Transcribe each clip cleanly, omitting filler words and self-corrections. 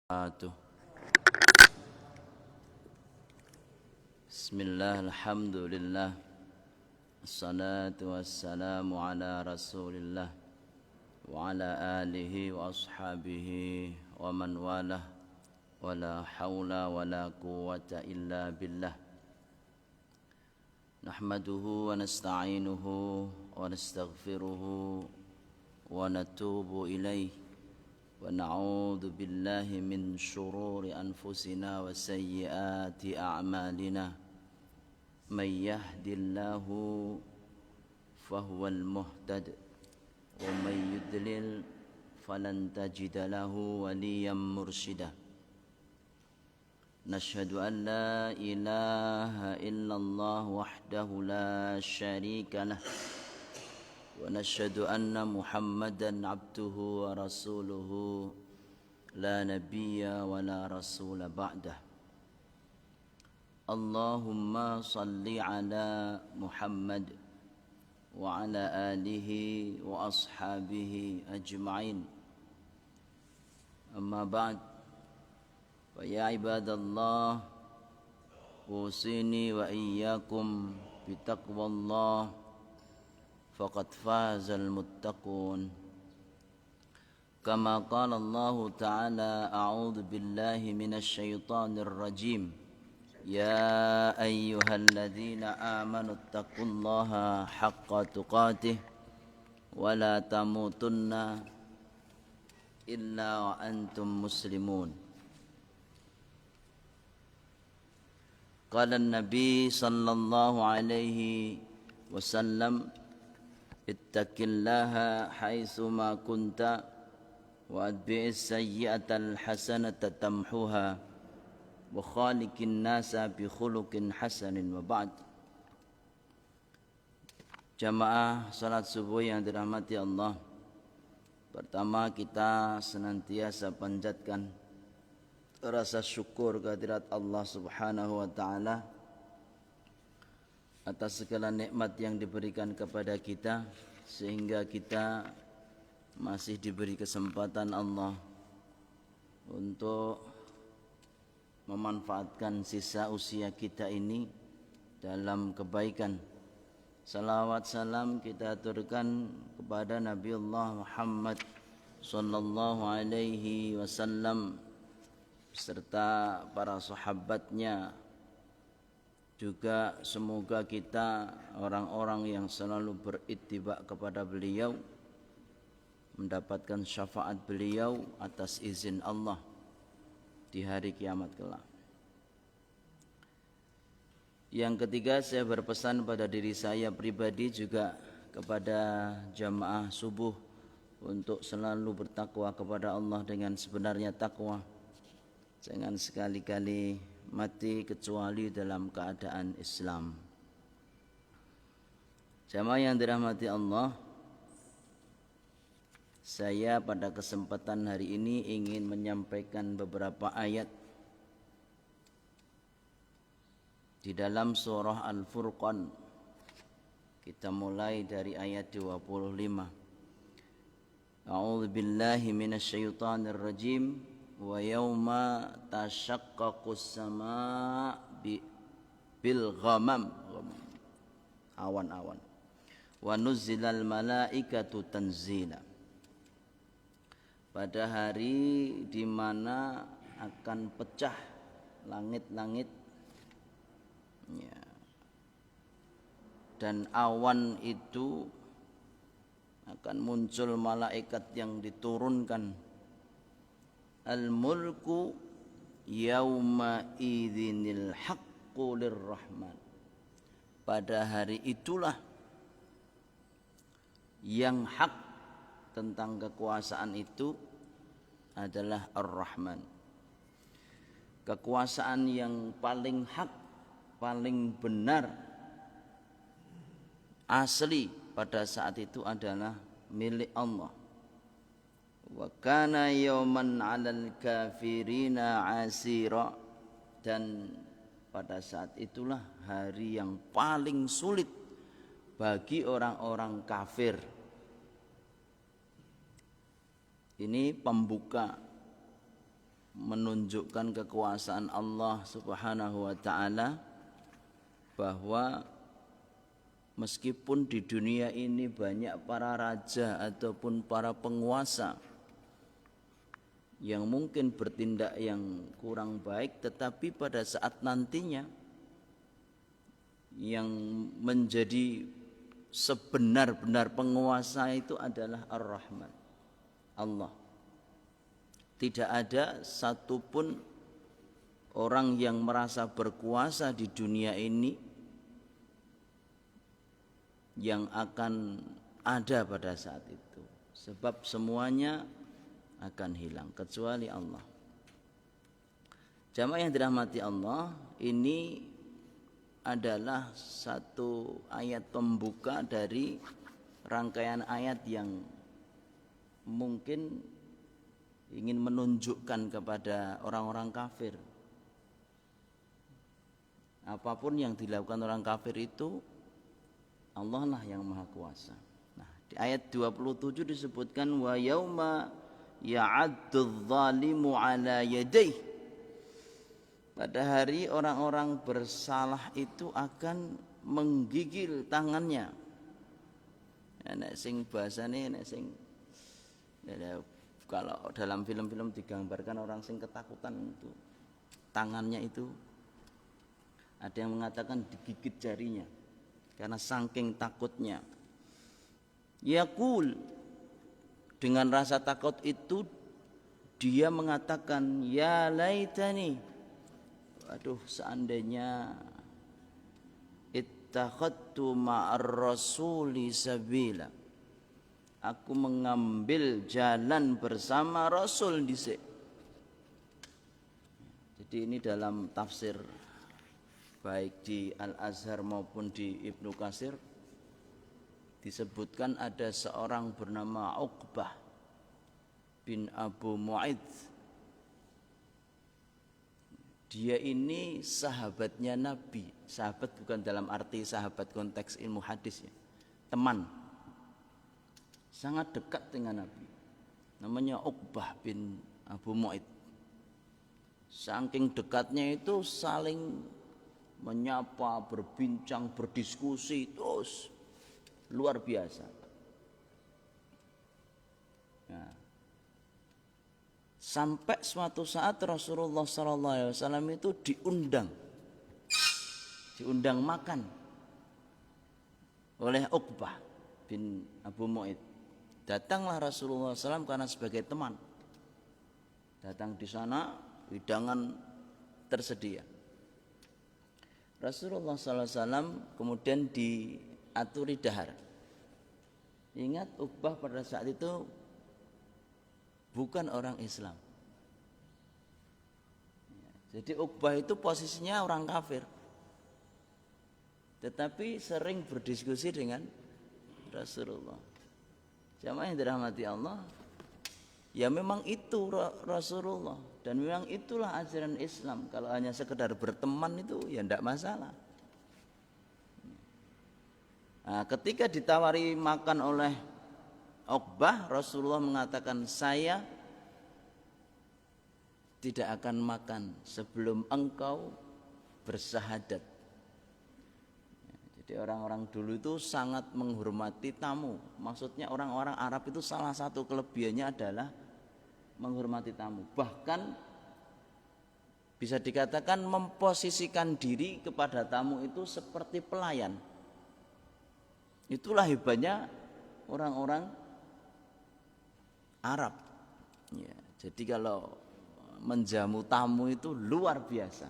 Atuh. Bismillah, alhamdulillah, assalatu wassalamu ala rasulillah wa ala alihi wa ashabihi wa man walah, wa la hawla wa la quwwata illa billah. Nahmaduhu wa nasta'inuhu wa nastaghfiruhu wa natubu ilaih, wa na'udzu billahi min syururi anfusina wa sayyiati a'malina. May yahdillahu fahuwal muhtad wa may yudlil falan tajida lahu waliyan mursyida. Nashhadu an la ilaha illallah wahdahu la syarika lah, wa nashhadu anna Muhammadan abduhu wa rasuluhu la nabiyya wa la rasula ba'dah. Allahumma salli ala Muhammad wa ala alihi wa ashabihi ajma'in. Amma ba'd, fa ya ibadallah, usini wa iyyakum bitaqwallah, faqad fazal muttaqun. Kama qala Allah ta'ala, a'udzu billahi minasy syaithanir rajim. Ya ayyuhalladzina amanu taqullaha haqqa tuqatih wa la tamutunna illa wa antum muslimun. Qala an-nabi sallallahu alaihi wasallam, ittaqillaha haitsu ma kunta wa atbi'is sayyi'atal hasanata tamhuha wa khaliqin nasa bi khuluqin hasanin. Wa ba'd. Jamaah salat subuh yang dirahmati Allah, pertama kita senantiasa panjatkan rasa syukur kehadirat Allah Subhanahu wa taala atas segala nikmat yang diberikan kepada kita, sehingga kita masih diberi kesempatan Allah untuk memanfaatkan sisa usia kita ini dalam kebaikan. Salawat salam kita aturkan kepada Nabiullah Muhammad sallallahu alaihi wasallam serta para sahabatnya. Juga semoga kita orang-orang yang selalu berittiba kepada beliau mendapatkan syafaat beliau atas izin Allah di hari kiamat kelak. Yang ketiga, saya berpesan pada diri saya pribadi juga kepada jamaah subuh untuk selalu bertakwa kepada Allah dengan sebenarnya takwa. Jangan sekali-kali mati kecuali dalam keadaan Islam. Jamaah yang dirahmati Allah, saya pada kesempatan hari ini ingin menyampaikan beberapa ayat di dalam surah Al-Furqan. Kita mulai dari ayat 25. A'udzu billahi minasy syaithanir rajim. Wa yauma tashaqqaqus samaa bil ghamam, awan-awan, wa nuzzilal malaikatu tanzila. Pada hari di mana akan pecah langit-langit ya, dan awan itu akan muncul malaikat yang diturunkan. Al-mulku yauma idzinil haqqu lirrahman. Pada hari itulah yang hak tentang kekuasaan itu adalah Ar-Rahman. Kekuasaan yang paling hak, paling benar, asli pada saat itu adalah milik Allah. Wa kana yawman 'alal kafirina 'asira, dan pada saat itulah hari yang paling sulit bagi orang-orang kafir. Ini pembuka menunjukkan kekuasaan Allah Subhanahu wa taala, bahwa meskipun di dunia ini banyak para raja ataupun para penguasa yang mungkin bertindak yang kurang baik, tetapi pada saat nantinya yang menjadi sebenar-benar penguasa itu adalah Ar-Rahman, Allah. Tidak ada satupun orang yang merasa berkuasa di dunia ini yang akan ada pada saat itu, sebab semuanya akan hilang kecuali Allah. Jamaah yang dirahmati Allah, ini adalah satu ayat pembuka dari rangkaian ayat yang mungkin ingin menunjukkan kepada orang-orang kafir, apapun yang dilakukan orang kafir itu Allah lah yang maha kuasa. Nah, di ayat 27 disebutkan wa yauma ya'addu dzalimu ala yadayhi. Pada hari orang-orang bersalah itu akan menggigil tangannya. Nek sing bahasane nek sing kalau dalam film-film digambarkan orang sing ketakutan itu tangannya itu ada yang mengatakan digigit jarinya karena saking takutnya. Yaqul, dengan rasa takut itu dia mengatakan ya laitani, aduh seandainya ittakhadtu ma'ar rasuli sabila, aku mengambil jalan bersama Rasul dhisik. Jadi ini dalam tafsir baik di Al-Azhar maupun di Ibnu Katsir disebutkan ada seorang bernama Uqbah bin Abu Mu'aidz. Dia ini sahabatnya Nabi. Sahabat bukan dalam arti sahabat konteks ilmu hadis ya. Teman. Sangat dekat dengan Nabi. Namanya Uqbah bin Abu Mu'aidz. Saking dekatnya itu saling menyapa, berbincang, berdiskusi terus luar biasa. Nah, sampai suatu saat Rasulullah SAW itu diundang makan oleh Uqbah bin Abu Mu'aidz. Datanglah Rasulullah SAW karena sebagai teman. Datang di sana, hidangan tersedia. Rasulullah SAW kemudian diaturi dahar. Ingat Uqbah pada saat itu bukan orang Islam. Jadi Uqbah itu posisinya orang kafir, tetapi sering berdiskusi dengan Rasulullah. Jamaah yang dirahmati Allah, ya memang itu Rasulullah dan memang itulah ajaran Islam. Kalau hanya sekedar berteman itu ya tidak masalah. Nah, ketika ditawari makan oleh Uqbah, Rasulullah mengatakan saya tidak akan makan sebelum engkau bersahadat. Jadi orang-orang dulu itu sangat menghormati tamu. Maksudnya orang-orang Arab itu salah satu kelebihannya adalah menghormati tamu. Bahkan bisa dikatakan memposisikan diri kepada tamu itu seperti pelayan. Itulah hebatnya orang-orang Arab. Ya, jadi kalau menjamu tamu itu luar biasa.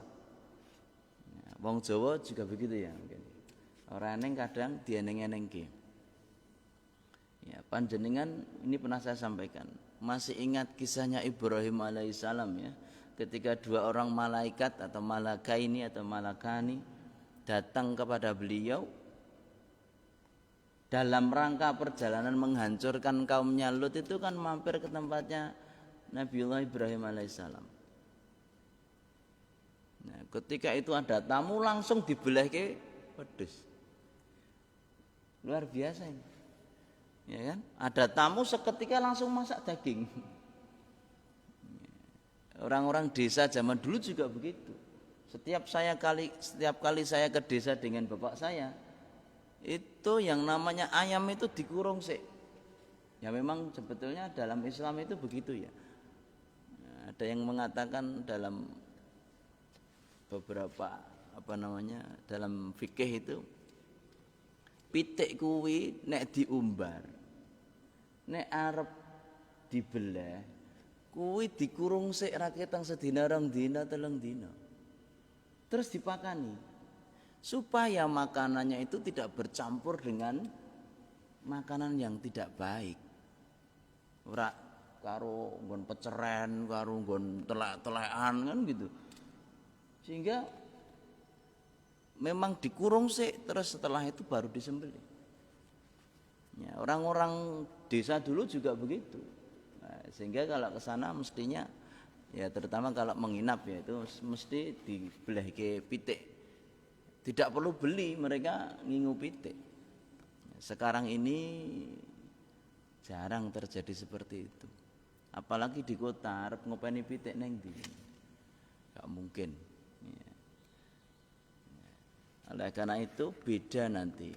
Ya, wong Jawa juga begitu ya mungkin. Orang eneng kadang dieneng-enengke. Ya, panjenengan ini pernah saya sampaikan. Masih ingat kisahnya Ibrahim alaihissalam ya, ketika dua orang malaikat atau malakaini atau malakani datang kepada beliau dalam rangka perjalanan menghancurkan kaumnya Lut, itu kan mampir ke tempatnya Nabiullah Ibrahim alaihissalam. Nah, ketika itu ada tamu langsung dibelah ke wedhus. Luar biasa ini. Ya kan? Ada tamu seketika langsung masak daging. Orang-orang desa zaman dulu juga begitu. Setiap kali saya ke desa dengan bapak saya, itu yang namanya ayam itu dikurung sih. Ya memang sebetulnya dalam Islam itu begitu ya. Ada yang mengatakan dalam beberapa dalam fikih itu pitik kuwi nek diumbar, nek arep dibelah kuwi dikurung sik raketang sedina rong dina telung dina. Terus dipakani supaya makanannya itu tidak bercampur dengan makanan yang tidak baik. Ora karo nggon peceren, karo nggon telek-telekan kan gitu. Sehingga memang dikurung sik terus setelah itu baru disembelih. Ya, orang-orang desa dulu juga begitu. Nah, sehingga kalau ke sana mestinya ya terutama kalau menginap ya itu mesti dibelehke pitik. Tidak perlu beli, mereka ngingu pitik. Sekarang ini jarang terjadi seperti itu. Apalagi di kota arep ngopeni pitik neng ndi. Enggak mungkin. Ya. Oleh karena itu beda nanti.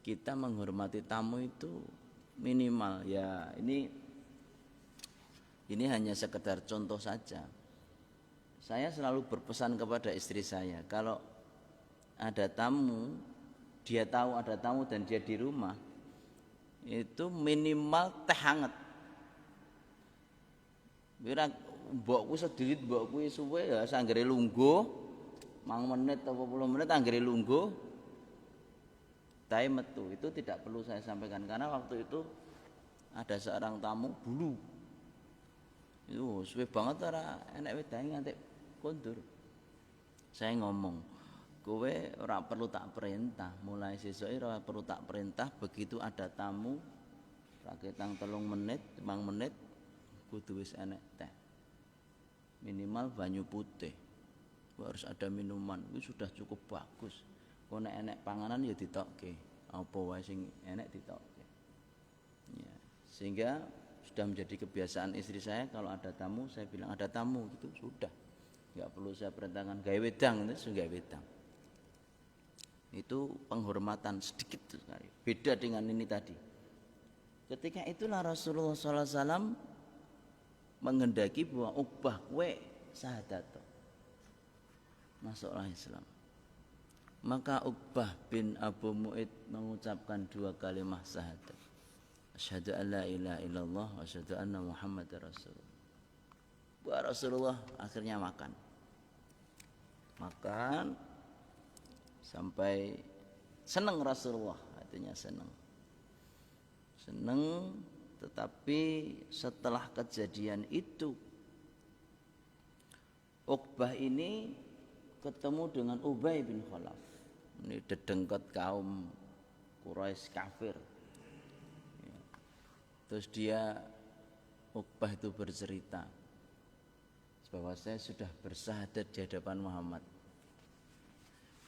Kita menghormati tamu itu minimal ya ini hanya sekedar contoh saja. Saya selalu berpesan kepada istri saya, kalau ada tamu, dia tahu ada tamu dan dia di rumah, itu minimal teh hangat. Wira mbokku sedirit mbokku suwe ya sanggere lungguh, mang menit atau 10 menit anggere lungguh. Tahe metu, itu tidak perlu saya sampaikan karena waktu itu ada seorang tamu bulu. Itu suwe banget ora enek wedahe nganti kondur. Saya ngomong, kowe ora perlu tak perintah, mulai sesuk ora perlu tak perintah, begitu ada tamu raketang 3 menit, 5 menit kudu wis enek teh. Minimal banyu putih. Harus ada minuman, itu sudah cukup bagus. Kok nek enek panganan ya ditokke, apa wae sing enek ditokke. Ya, sehingga sudah menjadi kebiasaan istri saya kalau ada tamu saya bilang ada tamu gitu sudah. Enggak perlu saya perintahkan gawe wedang, itu gawe wedang. Itu penghormatan sedikit sekali. Beda dengan ini tadi. Ketika itulah Rasulullah SAW menghendaki bahwa ubah kowe syahadat masuklah Islam. Maka Uqbah bin Abu Mu'id mengucapkan 2 kalimat syahadat. Asyhadu an la ilaha illallah wa asyhadu anna Muhammadar Rasulullah. Rasulullah akhirnya makan sampai senang Rasulullah, artinya senang. Tetapi setelah kejadian itu Uqbah ini ketemu dengan Ubay bin Khalaf. Ini dedengkot kaum Quraisy kafir. Terus Uqbah itu bercerita bahwa saya sudah bersyahadat di hadapan Muhammad.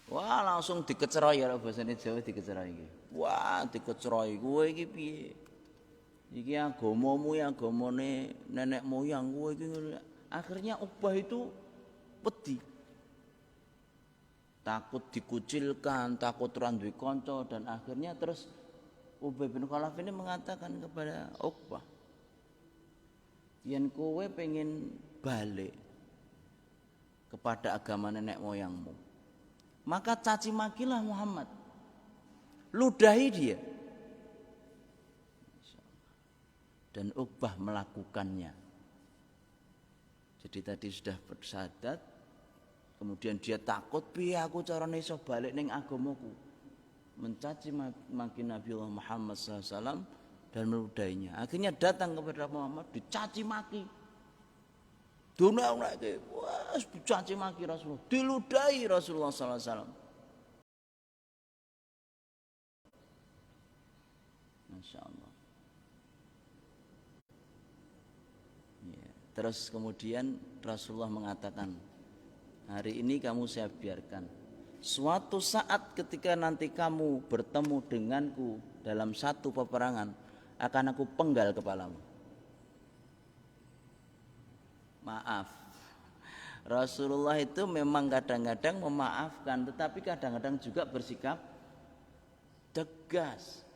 Wah, langsung dikecerai ya bahasane Jawa dikecerai iki. Wah, dikecerai kowe iki piye? Iki agamamu ya agamane nenek moyang kowe iki. Akhirnya Uqbah itu wedi. Takut dikucilkan, takut ora duwe kanca dan akhirnya terus Ubay bin Khalaf ini mengatakan kepada Uqbah, yen kowe pengen balik kepada agama nenek moyangmu, maka caci makilah Muhammad, ludahi dia. Dan Uqbah melakukannya. Jadi tadi sudah bersyahadat, kemudian dia takut, piye aku carane iso balik ning agamaku, mencaci maki Nabi Muhammad SAW dan meludahinya. Akhirnya datang kepada Muhammad dicaci maki. Dunake, wah, dicaci maki Rasulullah, diludahi Rasulullah SAW. Masya Allah. Ya. Terus kemudian Rasulullah mengatakan, hari ini kamu saya biarkan. Suatu saat ketika nanti kamu bertemu denganku dalam satu peperangan, akan aku penggal kepalamu. Maaf, Rasulullah itu memang kadang-kadang memaafkan, tetapi kadang-kadang juga bersikap tegas.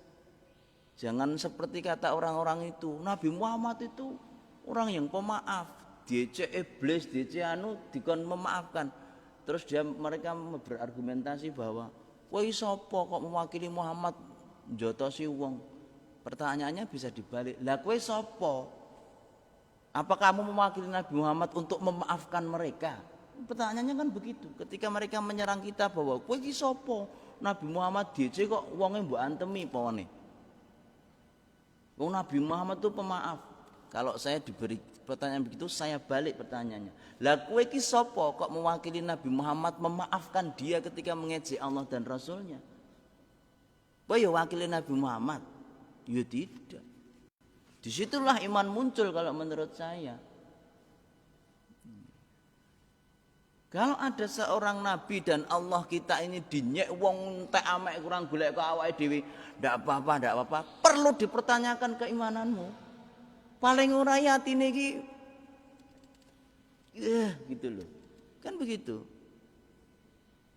Jangan seperti kata orang-orang itu, Nabi Muhammad itu orang yang pemaaf, diece iblis, diece dikon memaafkan. Terus mereka berargumentasi bahwa, "Kowe sapa kok mewakili Muhammad njotosi wong?" Pertanyaannya bisa dibalik. Lah kowe sapa? Apa kamu mewakili Nabi Muhammad untuk memaafkan mereka? Pertanyaannya kan begitu. Ketika mereka menyerang kita bahwa kowe iki sapa? Nabi Muhammad diece kok wonge mbok antemi pone. Wong Nabi Muhammad itu pemaaf. Kalau saya diberi pertanyaan begitu, saya balik pertanyaannya. Lah kowe iki sapa kok mewakili Nabi Muhammad memaafkan dia ketika mengejek Allah dan Rasulnya? Kowe ya wakili Nabi Muhammad? Ya tidak. Disitulah iman muncul kalau menurut saya. Kalau ada seorang nabi dan Allah kita ini dinyek wong tek amek kurang golek kok awake dhewe, ndak apa-apa, perlu dipertanyakan keimananmu. Paling ora yatine iki gitu loh. Kan begitu.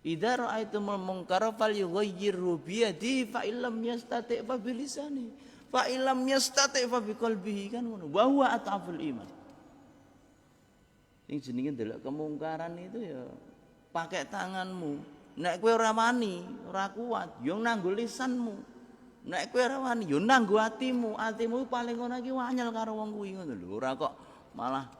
Idza ra'aitumul munkara falyughayyirhu bi yadihi fa illam yastati' fa bi lisanihi. Fa illam yastati' fa biqalbihi kan ngono. Wa huwa at'aful iman. Sing jenenge ndelok kemungkaran itu ya pakai tanganmu. Nek kowe ora wani, ora kuat, ya nganggo lisanmu. Nek kowe ora wani, ya nganggo atimu. Atimu paling ngono iki wanyel karo wong kuwi ngono lho. Ora kok malah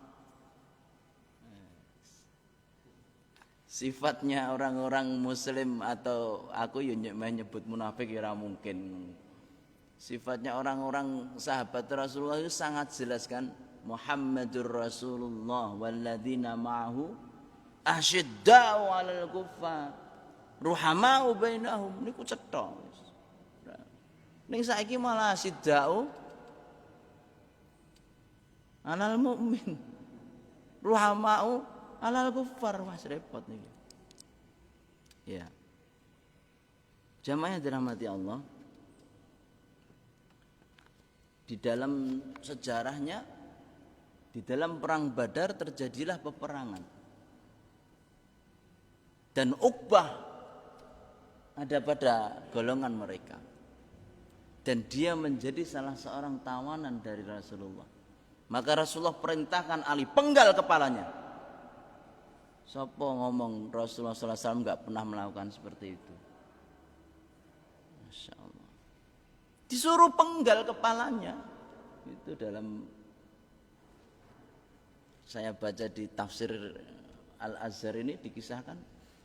sifatnya orang-orang muslim atau aku ya nyebut munafik ya ora mungkin. Sifatnya orang-orang sahabat Rasulullah itu sangat jelas kan. Muhammadur Rasulullah walladzina ma'ahu asyidda'u 'alal kuffar ruhama'u bainahum. Niku cetha. Ning saiki malah asyidda'u 'alal mukmin. Ruhama'u 'alal kuffar. Wah repot niki. Ya. Jamaah yang dirahmati Allah. Di dalam sejarahnya, di dalam perang Badar terjadilah peperangan. Dan Uqbah ada pada golongan mereka. Dan dia menjadi salah seorang tawanan dari Rasulullah. Maka Rasulullah perintahkan Ali penggal kepalanya. Sopo ngomong Rasulullah SAW enggak pernah melakukan seperti itu. Masya Allah. Disuruh penggal kepalanya. Itu dalam saya baca di tafsir Al-Azhar ini dikisahkan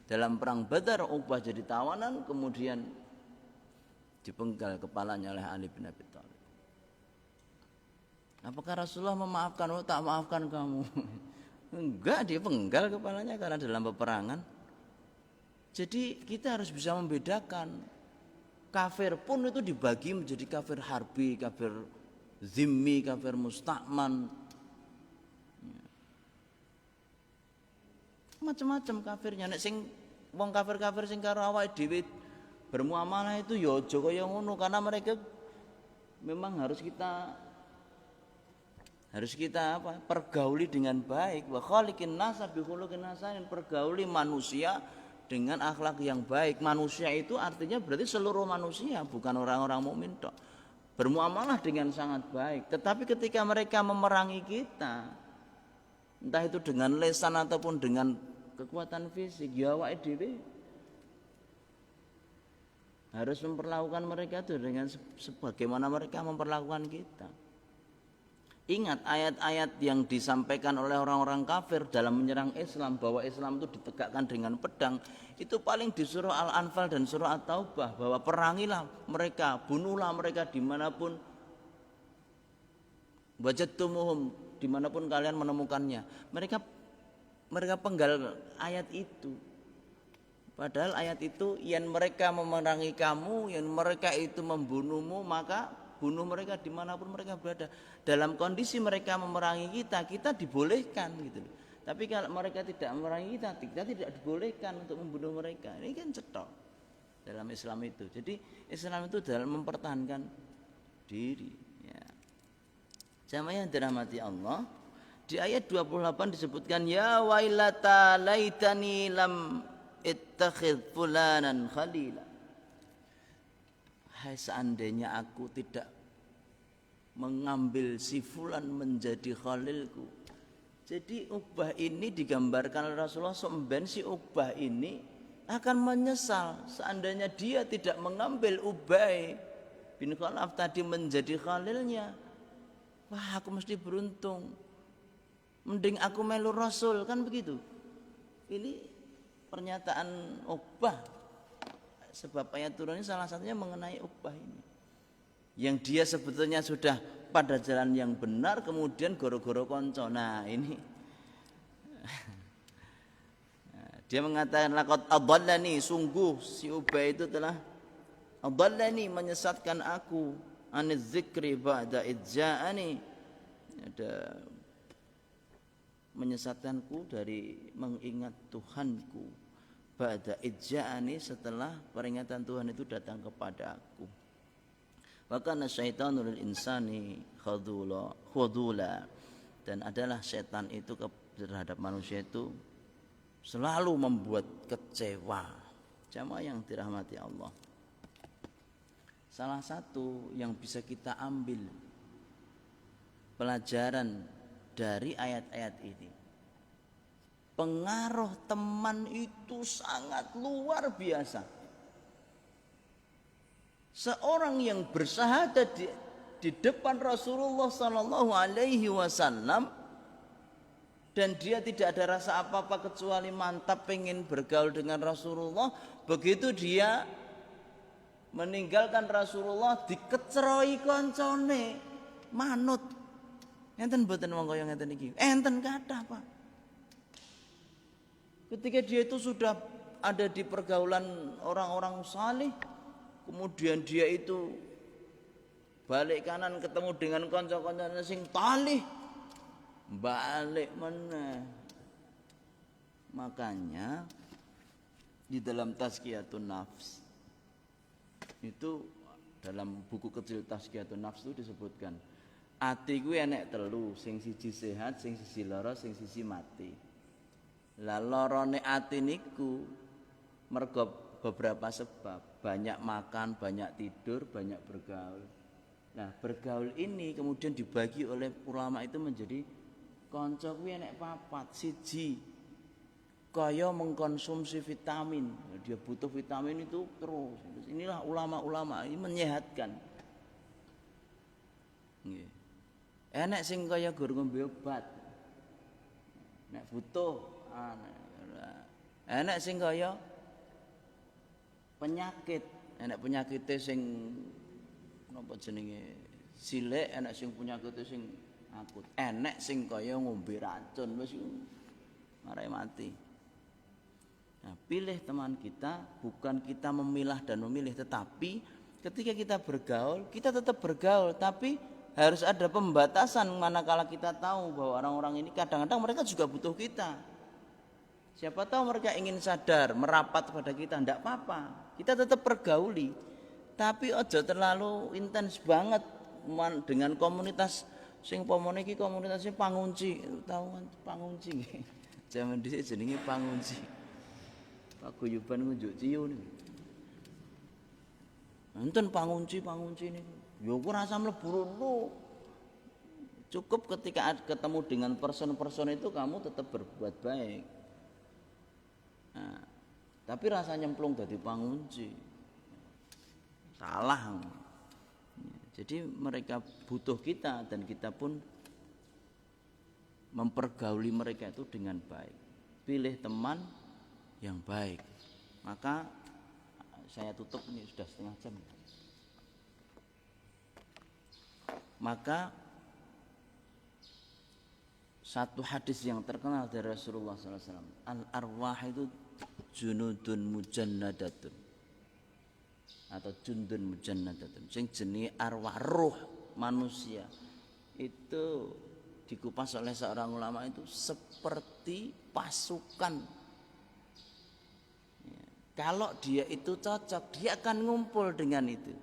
dalam perang Badar Uqbah jadi tawanan kemudian dipenggal kepalanya oleh Ali bin Abi Thalib. Apakah Rasulullah memaafkan? Oh, tak maafkan kamu. Enggak, dia penggal kepalanya karena dalam peperangan. Jadi kita harus bisa membedakan. Kafir pun itu dibagi menjadi kafir harbi, kafir zimmi, kafir musta'man. Macam-macam kafirnya. Nek sing wong kafir-kafir sing karo awake dhewe bermuamalah itu ya aja kaya ngono karena mereka memang harus kita pergauli dengan baik. Wa khaliqin nasa bi khuluqin hasanin, pergauli manusia dengan akhlak yang baik. Manusia itu artinya berarti seluruh manusia, bukan orang-orang mukmin tok. Bermuamalah dengan sangat baik. Tetapi ketika mereka memerangi kita, entah itu dengan lisan ataupun dengan kekuatan fisik, ya awake dhewe harus memperlakukan mereka itu dengan sebagaimana mereka memperlakukan kita. Ingat ayat-ayat yang disampaikan oleh orang-orang kafir dalam menyerang Islam bahwa Islam itu ditegakkan dengan pedang, itu paling di surah Al-Anfal dan surah At-Taubah bahwa perangilah mereka, bunuhlah mereka dimanapun wajadtumuhum, dimanapun kalian menemukannya. Mereka penggal ayat itu. Padahal ayat itu yang mereka memerangi kamu, yang mereka itu membunuhmu, maka bunuh mereka dimanapun mereka berada. Dalam kondisi mereka memerangi kita, kita dibolehkan gitu. Tapi kalau mereka tidak memerangi kita, kita tidak dibolehkan untuk membunuh mereka. Ini kan cetok dalam Islam itu. Jadi Islam itu dalam mempertahankan diri. Ya. Jamaah yang dirahmati Allah, Di ayat 28 disebutkan ya wailata laitani lam ittakhidh fulanan khalila. Hai seandainya aku tidak mengambil si fulan menjadi khalilku. Jadi Uqbah ini digambarkan oleh Rasulullah semben si Uqbah ini akan menyesal seandainya dia tidak mengambil Ubay bin Khalaf tadi menjadi khalilnya. Wah, aku mesti beruntung. Mending aku melu Rasul, kan begitu. Ini pernyataan Uqbah. Sebab ayat turun ini salah satunya mengenai Uqbah ini. Yang dia sebetulnya sudah pada jalan yang benar, kemudian goro-goro konco. Nah ini dia mengatakan laqad adallani, sungguh si Ubay itu telah adallani, menyesatkan aku, aniz zikri ba'da idza'ani, ada menyesatkanku dari mengingat Tuhanku, ba'da idza'ani, setelah peringatan Tuhan itu datang kepada aku. Wa kana syaitanu lil insani khudula, dan adalah setan itu terhadap manusia itu selalu membuat kecewa. Jamaah yang dirahmati Allah, salah satu yang bisa kita ambil pelajaran dari ayat-ayat ini, pengaruh teman itu sangat luar biasa. Seorang yang bersyahadat di depan Rasulullah sallallahu alaihi wasallam dan dia tidak ada rasa apa-apa kecuali mantap pengen bergaul dengan Rasulullah, begitu dia meninggalkan Rasulullah dikecerai koncone manut. Enten mboten wong kaya ngeten iki? Enten kathah, Pak. Ketika dia itu sudah ada di pergaulan orang-orang saleh, kemudian dia itu balik kanan ketemu dengan kanca-kancane sing talih, balik meneh. Makanya di dalam Tazkiyatun Nafs itu, dalam buku kecil Tazkiyatun Nafs itu disebutkan ati kuwi enek telu, sing siji sehat, sing siji lara, sing siji mati. Lah larane ati niku mergo beberapa sebab, banyak makan, banyak tidur, banyak bergaul. Nah, bergaul ini kemudian dibagi oleh ulama itu menjadi kanca kuwi enek papat. Siji, kaya mengkonsumsi vitamin, dia butuh vitamin itu terus. Inilah ulama-ulama ini menyehatkan. Nggih. Enek sing kaya gur ngombe obat. Nek butuh, enek sing kaya penyakit, enak penyakite sing napa jenenge cilik, enak sing penyakite sing akut, enak sing kaya ngombe racun wis marai mati. Nah, pilih teman kita, bukan kita memilah dan memilih, tetapi ketika kita bergaul, kita tetap bergaul, tapi harus ada pembatasan manakala kita tahu bahwa orang-orang ini kadang-kadang mereka juga butuh kita. Siapa tahu mereka ingin sadar, merapat pada kita, tidak apa-apa. Kita tetap pergauli, tapi ojo terlalu intens banget dengan komunitas sing pomone iki komunitasnya pangunci, tahu kan pangunci. Zaman dhisik jenenge pangunci. Paguyuban ngunjuk ciu niku. Enten pangunci niku. Ya ku rasa mlebu. Cukup ketika ketemu dengan person-person itu kamu tetap berbuat baik. Nah, tapi rasanya nyemplung dari pangunci salah. Jadi mereka butuh kita dan kita pun mempergauli mereka itu dengan baik. Pilih teman yang baik. Maka saya tutup, ini sudah setengah jam. Maka satu hadis yang terkenal dari Rasulullah SAW, al-arwah itu junudun mujannadatun atau jundun mujannadatun, sing jenenge arwah, ruh manusia itu dikupas oleh seorang ulama itu seperti pasukan. Kalau dia itu cocok, dia akan ngumpul dengan itu.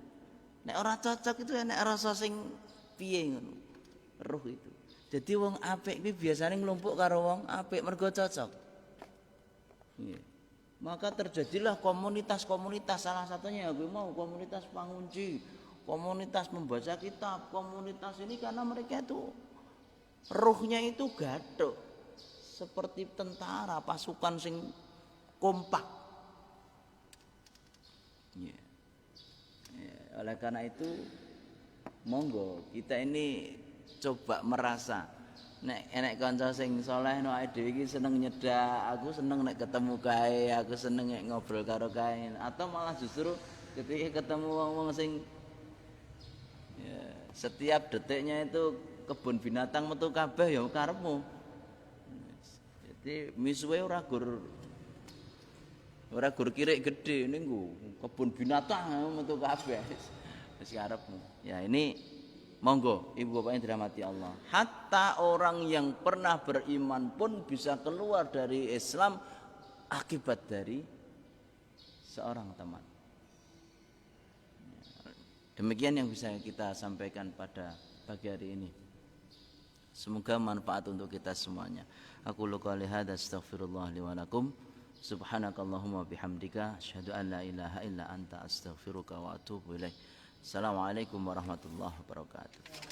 Nek ora cocok itu nek rasa sing piye ngono, ruh itu. Jadi wong apik iki biasane nglumpuk karo wong apik mergo cocok. Maka terjadilah komunitas-komunitas, salah satunya gue mau komunitas pangunci, komunitas membaca kitab, komunitas ini karena mereka itu ruhnya itu gaduh seperti tentara, pasukan sing kompak. Oleh karena itu monggo kita ini coba merasa nek enek kanca sing saleh no awake dhewe iki seneng nyedak, aku seneng nek ketemu kae, aku seneng nek ngobrol karo kae, atau malah justru ketika ketemu wong-wong sing ya, setiap detiknya itu kebun binatang metu kabeh ya karepmu. Jadi misuwe ora gur kirik gede niku kebun binatang metu kabeh wis karepmu. Ya ini monggo ibu bapak yang dirahmati Allah. Hatta orang yang pernah beriman pun bisa keluar dari Islam akibat dari seorang teman. Demikian yang bisa kita sampaikan pada pagi hari ini. Semoga manfaat untuk kita semuanya. Aku qouli hadza astaghfirullah li wa lakum. Subhanakallahumma bihamdika asyhadu an la ilaha illa anta astaghfiruka wa atubu ilaik. Assalamualaikum warahmatullahi wabarakatuh.